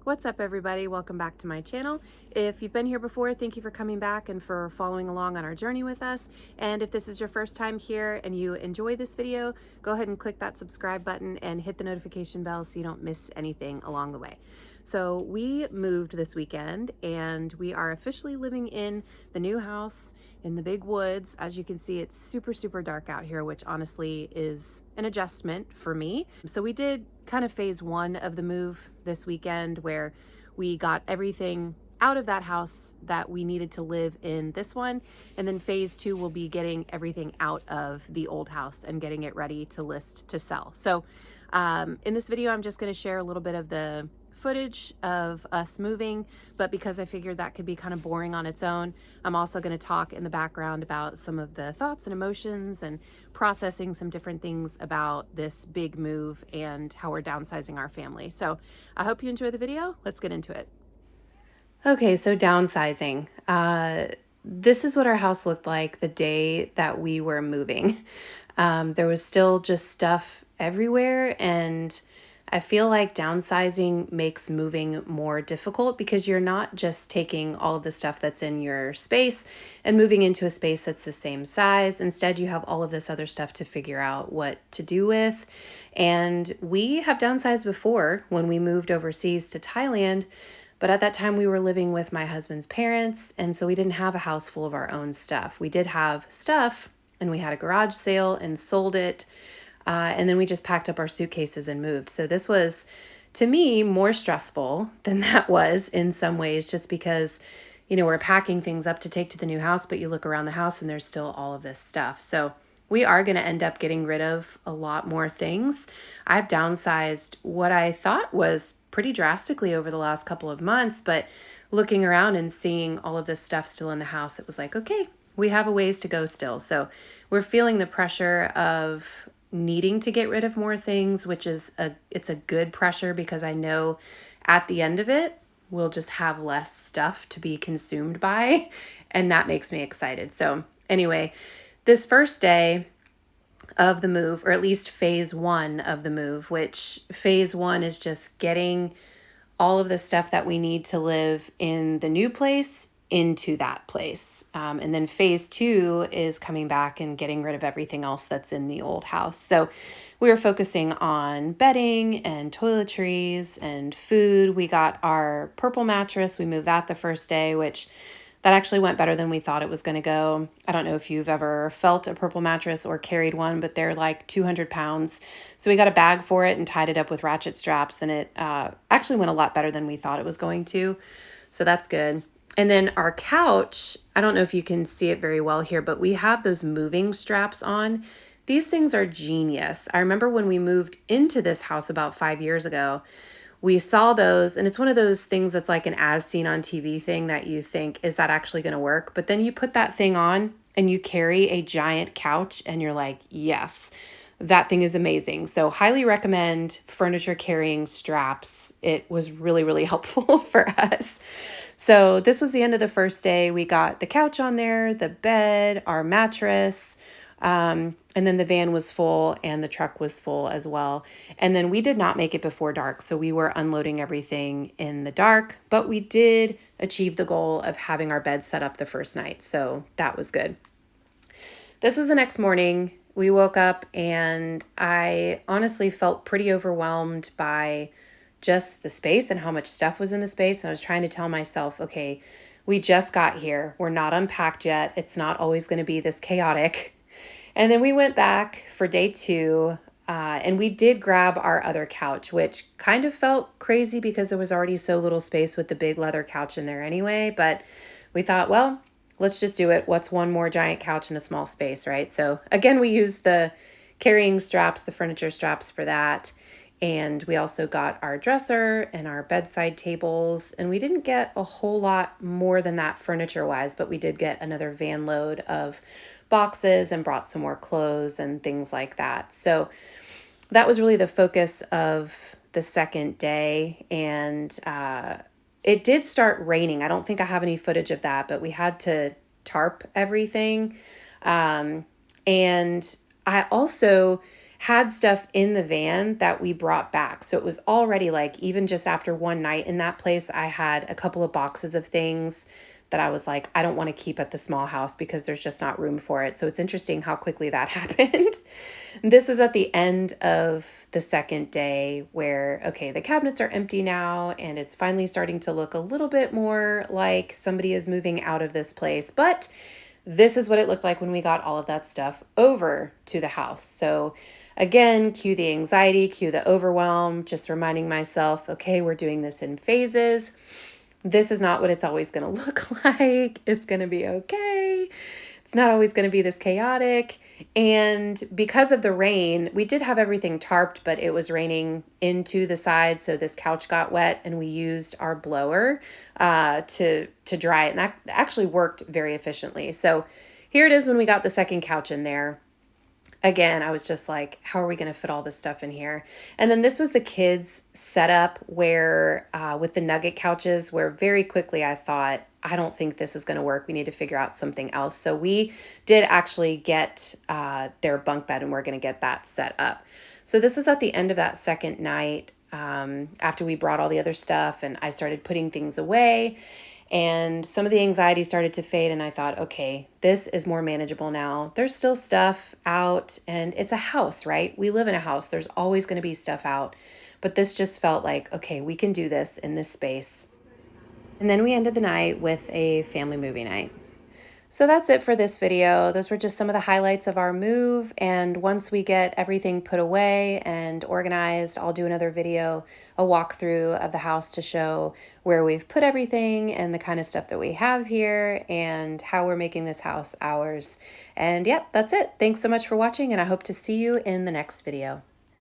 What's up, everybody? Welcome back to my channel. If you've been here before, thank you for coming back and for following along on our journey with us. And if this is your first time here and you enjoy this video, go ahead and click that subscribe button and hit the notification bell so you don't miss anything along the way. So we moved this weekend and we are officially living in the new house in the big woods. As you can see, it's super dark out here, which honestly is an adjustment for me. So we did kind of phase one of the move this weekend where we got everything out of that house that we needed to live in this one. And then phase two will be getting everything out of the old house and getting it ready to list to sell. So in this video, I'm just going to share a little bit of the footage of us moving, but because I figured that could be kind of boring on its own, I'm also going to talk in the background about some of the thoughts and emotions and processing some different things about this big move and how we're downsizing our family. So I hope you enjoy the video. Let's get into it. Okay, so downsizing. This is what our house looked like the day that we were moving. There was still just stuff everywhere, and I feel like downsizing makes moving more difficult because you're not just taking all of the stuff that's in your space and moving into a space that's the same size. Instead, you have all of this other stuff to figure out what to do with. And we have downsized before when we moved overseas to Thailand. But at that time, we were living with my husband's parents, and so we didn't have a house full of our own stuff. We did have stuff, and we had a garage sale and sold it, and then we just packed up our suitcases and moved. So this was, to me, more stressful than that was in some ways, just because, we're packing things up to take to the new house, but you look around the house and there's still all of this stuff. So we are going to end up getting rid of a lot more things. I've downsized what I thought was pretty drastically over the last couple of months, but looking around and seeing all of this stuff still in the house, it was like, okay, we have a ways to go still. So we're feeling the pressure of needing to get rid of more things, which is it's a good pressure because I know at the end of it, we'll just have less stuff to be consumed by, and that makes me excited. So anyway, this first day of the move, or at least phase one of the move, which phase one is just getting all of the stuff that we need to live in the new place into that place. And then phase two is coming back and getting rid of everything else that's in the old house. So we were focusing on bedding and toiletries and food. We got our purple mattress. We moved that the first day, which that actually went better than we thought it was going to go. I don't know if you've ever felt a purple mattress or carried one, but they're like 200 pounds. So we got a bag for it and tied it up with ratchet straps, and it actually went a lot better than we thought it was going to. So that's good. And then our couch, I don't know if you can see it very well here, but we have those moving straps on. These things are genius. I remember when we moved into this house about 5 years ago, we saw those, and it's one of those things that's like an as seen on TV thing that you think, is that actually going to work? But then you put that thing on and you carry a giant couch and you're like, yes, that thing is amazing. So highly recommend furniture carrying straps. It was really helpful for us. So this was the end of the first day. We got the couch on there, the bed, our mattress, and then the van was full and the truck was full as well. And then we did not make it before dark. So we were unloading everything in the dark, but we did achieve the goal of having our bed set up the first night. So that was good. This was the next morning. We woke up and I honestly felt pretty overwhelmed by just the space and how much stuff was in the space. And I was trying to tell myself, okay, we just got here. We're not unpacked yet. It's not always going to be this chaotic. And then we went back for day two, and we did grab our other couch, which kind of felt crazy because there was already so little space with the big leather couch in there anyway. But we thought, well, let's just do it. What's one more giant couch in a small space, right? So again, we used the carrying straps, the furniture straps for that. And we also got our dresser and our bedside tables. And we didn't get a whole lot more than that furniture-wise, but we did get another van load of boxes and brought some more clothes and things like that. So that was really the focus of the second day. And it did start raining. I don't think I have any footage of that, but we had to tarp everything. And I also had stuff in the van that we brought back. So it was already like, even just after one night in that place, I had a couple of boxes of things that I was like, I don't want to keep at the small house because there's just not room for it. So it's interesting how quickly that happened. This is at the end of the second day where, okay, the cabinets are empty now and it's finally starting to look a little bit more like somebody is moving out of this place. But this is what it looked like when we got all of that stuff over to the house. So again, cue the anxiety, cue the overwhelm, just reminding myself, okay, we're doing this in phases. This is not what it's always going to look like. It's going to be okay. It's not always going to be this chaotic. And because of the rain, we did have everything tarped, but it was raining into the side. So this couch got wet and we used our blower to dry it. And that actually worked very efficiently. So here it is when we got the second couch in there. Again, I was just like, how are we going to fit all this stuff in here? And then this was the kids' setup where, with the nugget couches, where very quickly I thought, I don't think this is going to work. We need to figure out something else. So we did actually get their bunk bed and we're going to get that set up. So this was at the end of that second night, after we brought all the other stuff and I started putting things away. And some of the anxiety started to fade and I thought, okay, this is more manageable now. There's still stuff out and it's a house, right? We live in a house. There's always going to be stuff out. But this just felt like, okay, we can do this in this space. And then we ended the night with a family movie night. So that's it for this video. Those were just some of the highlights of our move. And once we get everything put away and organized, I'll do another video, a walkthrough of the house to show where we've put everything and the kind of stuff that we have here and how we're making this house ours. And yep, that's it. Thanks so much for watching and I hope to see you in the next video.